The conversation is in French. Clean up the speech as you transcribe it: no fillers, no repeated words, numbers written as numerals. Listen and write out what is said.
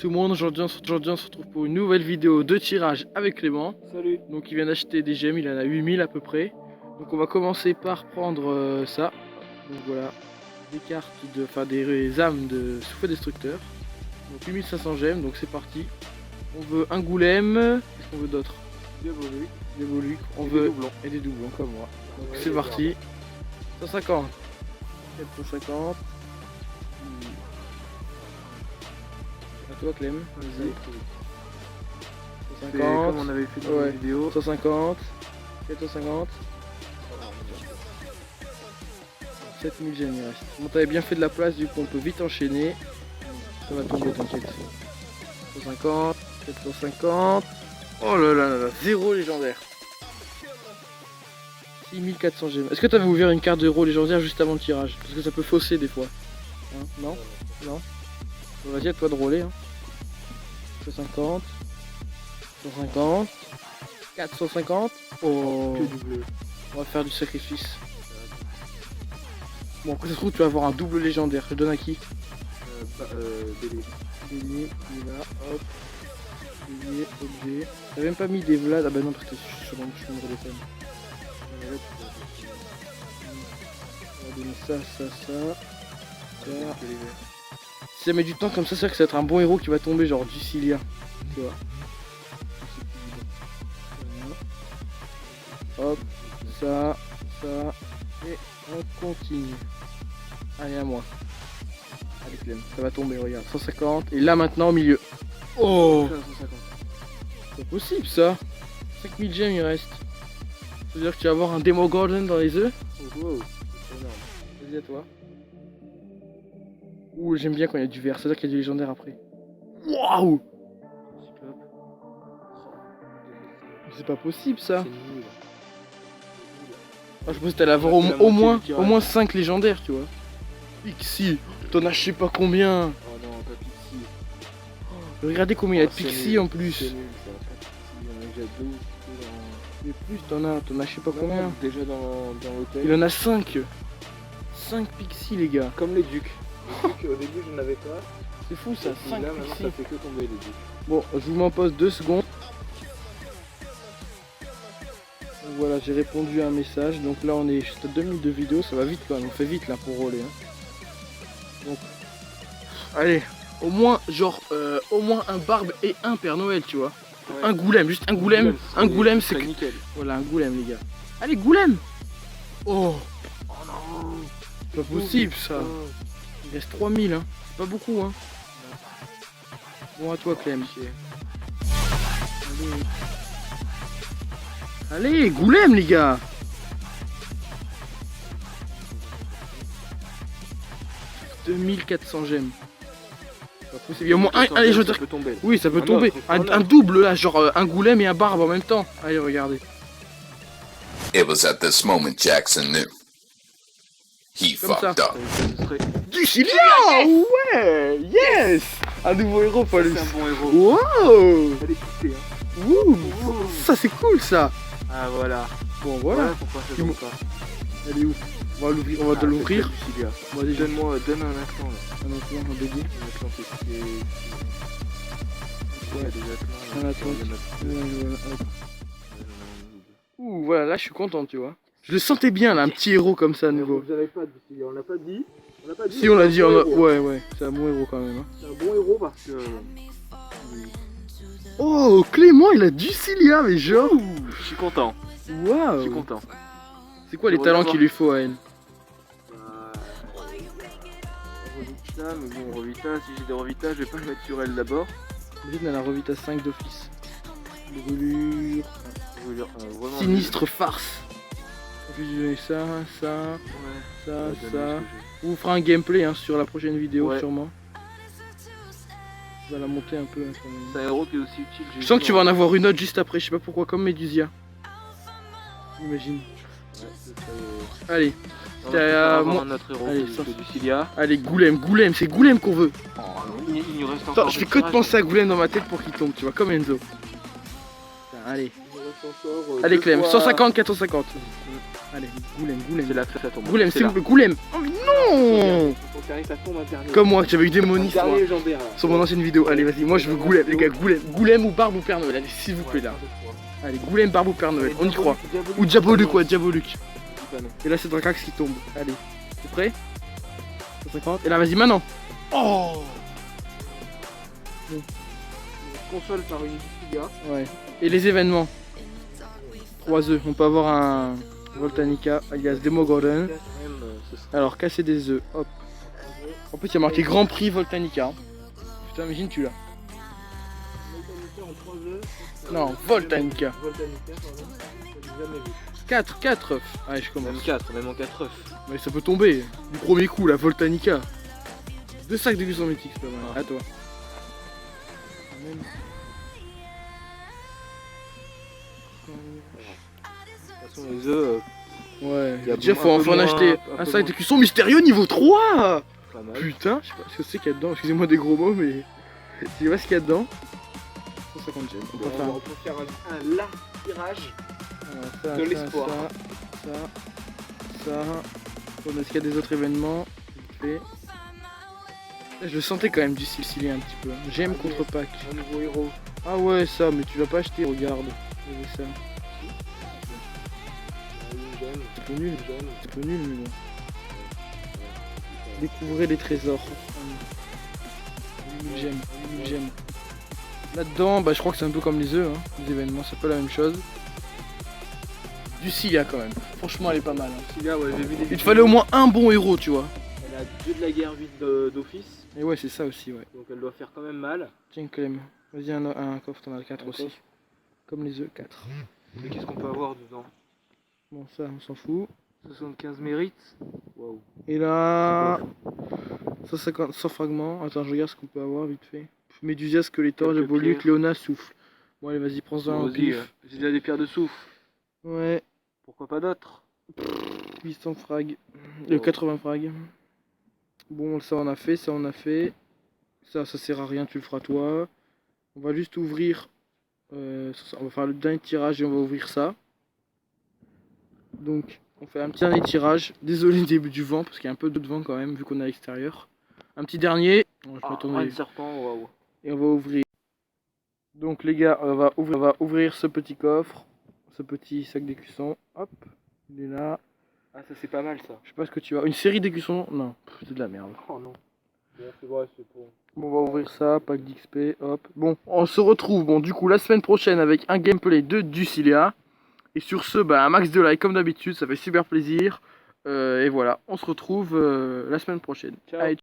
tout le monde, aujourd'hui on se retrouve pour une nouvelle vidéo de tirage avec Clément. Salut. Donc il vient d'acheter des gemmes, il en a 8000 à peu près. Donc on va commencer par prendre ça. Donc voilà, des cartes, des âmes de souffle destructeur. Donc 8500 gemmes, donc c'est parti. On veut un goulême, qu'est-ce qu'on veut d'autre? Des Voluques, on veut des doublons comme moi. Donc ouais, c'est parti. 150, 450. À toi Clem, vas-y. 150, comme on avait fait dans la vidéo. 150, 450. 7000 gemmes il reste. Bon, t'avais bien fait de la place, du coup on peut vite enchaîner. Ça va tomber, t'inquiète. 150, 450. Oh là là là là, 0 légendaire. 6400 gemmes. Est-ce que t'avais ouvert une carte de héros légendaire juste avant le tirage? Parce que ça peut fausser des fois. Hein? Non? Non? Bon, vas-y, à toi de rouler. Hein. 150, 150, 450. Oh, on va faire du sacrifice. Bon, après ça se trouve, tu vas avoir un double légendaire. Je donne à qui? Bélier, il est là, hop. Bélier, objet. T'as même pas mis des Vlad. Ah bah non, parce que je suis sur le chemin de téléphone. On va donner ça, ça, ça. Ça. Si ça met du temps comme ça, c'est vrai que ça va être un bon héros qui va tomber, genre Ducilia. Tu vois. Hop, ça, ça. Et on continue. Allez, à moi. Allez, Clem, ça va tomber, regarde. 150. Et là, maintenant, au milieu. Oh! C'est possible ça. 5000 gemmes il reste. Ça veut dire que tu vas avoir un Demogorgon dans les œufs. Wow. Vas-y à toi. Ouh, j'aime bien quand il y a du vert, ça veut dire qu'il y a du légendaire après. Waouh! C'est pas possible ça. Ah, je pense que t'allais avoir au moins 5 légendaires, tu vois. Pixie, t'en as je sais pas combien. Oh non, pas Pixie. Regardez combien il y a de Pixie en plus. C'est nul ça, pas Pixie, il y en a déjà 2 ou 3 Mais plus t'en as je sais pas combien. Déjà dans l'hôtel. Il en a 5. 5 Pixie les gars. Comme les ducs. Les ducs au début je n'avais pas. C'est fou ça, 5 là maintenant Pixie. ça fait que tomber les ducs. Bon, je vous m'en pose 2 secondes. Donc voilà, j'ai répondu à un message. Donc là on est juste à 2 minutes de vidéo, ça va vite quand même, on fait vite là pour rouler. Hein. Donc, allez, au moins un barbe et un Père Noël, tu vois. Ouais. Un goulême, juste un goulême. Un goulême, c'est nickel. Voilà, un goulême les gars. Allez, goulême. Oh, non. C'est pas possible ça. Il reste 3000, hein. C'est pas beaucoup, hein. Bon, à toi Clem. Allez. Allez, goulême les gars. « 2400 gemmes. C'est pas possible. Il y a au moins un légendaire. Oui, ça peut tomber. Un double là, genre un goulême et un barbe en même temps. Allez, regardez. It was at this moment Jackson knew. He Comme fucked ça. up. Ducilia. Ouais. Yes. Un nouveau héros, Paulus. C'est un bon héros. Wow. Elle est poussée, hein. Ouh. Ça c'est cool ça. Ah voilà. Bon voilà. Pourquoi ça tombe pas. Elle est où? On va l'ouvrir, on va l'ouvrir. Moi déjà donne un instant là. Un instant, un bébé. Ouh voilà, là je suis content, tu vois. Je le sentais bien là, un petit héros comme ça à nouveau. Vous avez pas dit, on l'a pas dit. Si on l'a dit, ouais, c'est un bon héros quand même. Hein. C'est un bon héros parce que. Oh, Clément il a Ducilia, mais genre. Je suis content. Waouh. Je suis content. C'est quoi les talents qu'il lui faut à elle? Revita, mais bon, Revita, si j'ai des Revita, je vais pas le mettre sur elle d'abord. Imagine, elle a Revita 5 d'office. Brûlure. Vraiment Sinistre farce. Je vais lui donner ça, ça, ça. On vous fera un gameplay hein, sur la prochaine vidéo sûrement. On va la monter un peu. Hein, c'est un héros qui est aussi utile. Je sens que tu vas en avoir une autre juste après, je sais pas pourquoi, comme Médusia. Imagine. Allez. Notre héros, allez, Ducilia. Allez, goulême, c'est goulême qu'on veut. Oh, il nous reste encore. Attends, je fais que de penser à goulême dans ma tête pour qu'il tombe, tu vois, comme Enzo. Allez. Allez Clem, 150, 450. Allez, Goulem, Goulem. C'est là que ça tombe. Goulem, C'est s'il là. vous plaît, Goulem. Oh mais non. Faut carrer, ça tombe un dernier. Comme moi, j'avais eu démoniste Un dernier moi, légendaire là. sur mon ancienne vidéo. Allez, vas-y, moi je veux Goulem, les gars, Goulem. Goulem ou Barbe ou Père Noël, allez, s'il vous plaît là. Allez, Goulem, Barbe ou Père Noël, on y croit. Ou Diaboluc, quoi, Diaboluc. Et là, c'est Dracax qui tombe. Allez, t'es prêt? 150. Et là, vas-y, maintenant. Oh. Console par une Giga. Ouais. Et les événements 3 œufs. On peut avoir un Voltanica, alias Demogorgon. Alors, casser des œufs. Hop. En plus, il y a marqué Grand Prix Voltanica. Hein. Putain, imagine-tu là. Non, Voltanica. 4 œufs. Allez, je commence. Même 4, même en 4 œufs. Mais ça peut tomber. Du premier coup, la Voltanica. 2 sacs de 800 mythiques, c'est pas mal. À toi. De toute façon, les œufs, Ouais, y a déjà un faut peu en moins, acheter un un peu sac moins. de cuisson mystérieux niveau 3. pas mal. Putain, je sais pas ce que c'est qu'il y a dedans, excusez-moi des gros mots, mais je sais pas ce qu'il y a dedans. 150 gemmes. Bon, on peut faire un large tirage. Ça, de l'espoir. Ça. Bon, est-ce qu'il y a des autres événements? Vite fait. Je le sentais quand même du stylé un petit peu. J'aime contre-pack. Un nouveau héros. Ah ouais, ça, mais tu vas pas acheter, regarde. Il y avait ça. Une gemme. C'est un peu nul. Une gemme. C'est un peu nul, mais bon. Découvrez les trésors. 1000 gemmes, 1000 gemmes. Là-dedans, bah, je crois que c'est un peu comme les œufs, hein, les événements, c'est pas la même chose. Du Cilia quand même, franchement elle est pas mal. Hein. Celui-là, ouais, j'ai vu des Il te fallait au moins un bon héros, tu vois. Elle a 2 de la guerre 8 d'office, Et ouais, c'est ça aussi, ouais. donc elle doit faire quand même mal. Tiens, Clem, vas-y, un coffre, t'en as 4 Un aussi. coffre. Comme les œufs, 4. Mais qu'est-ce qu'on peut avoir dedans? Bon, ça, on s'en fout. 75 mérites. Waouh. Et là, 150, 100 fragments. Attends, je regarde ce qu'on peut avoir vite fait. Médusia, Skeletor, Quelques Diabolic, pierres. Léona, Souffle. Bon, allez, vas-y, prends-en un au Vas-y, pif. j'ai déjà des pierres de souffle. Ouais, Pourquoi pas d'autres? 800 frags. Wow. 80 frags. Bon, ça on a fait, ça on a fait. Ça sert à rien, tu le feras toi. On va juste ouvrir. On va faire le dernier tirage et on va ouvrir ça. Donc, on fait un petit dernier tirage. Désolé début du vent, parce qu'il y a un peu de vent quand même, vu qu'on est à l'extérieur. Un petit dernier. Bon, je m'attendais. Un serpent, waouh. Et on va ouvrir. Donc les gars, on va ouvrir ce petit coffre. Ce petit sac d'écusson. Hop, il est là. Ah, ça c'est pas mal ça. Je sais pas ce que tu as. Une série d'écussons? Non, c'est de la merde. Oh non. Bon, c'est vrai, c'est pour. Bon, on va ouvrir ça, pack d'XP, hop. Bon, on se retrouve, bon, du coup, la semaine prochaine avec un gameplay de Ducilia. Et sur ce, bah, un max de likes comme d'habitude, ça fait super plaisir. Et voilà, on se retrouve la semaine prochaine. Ciao. Allez,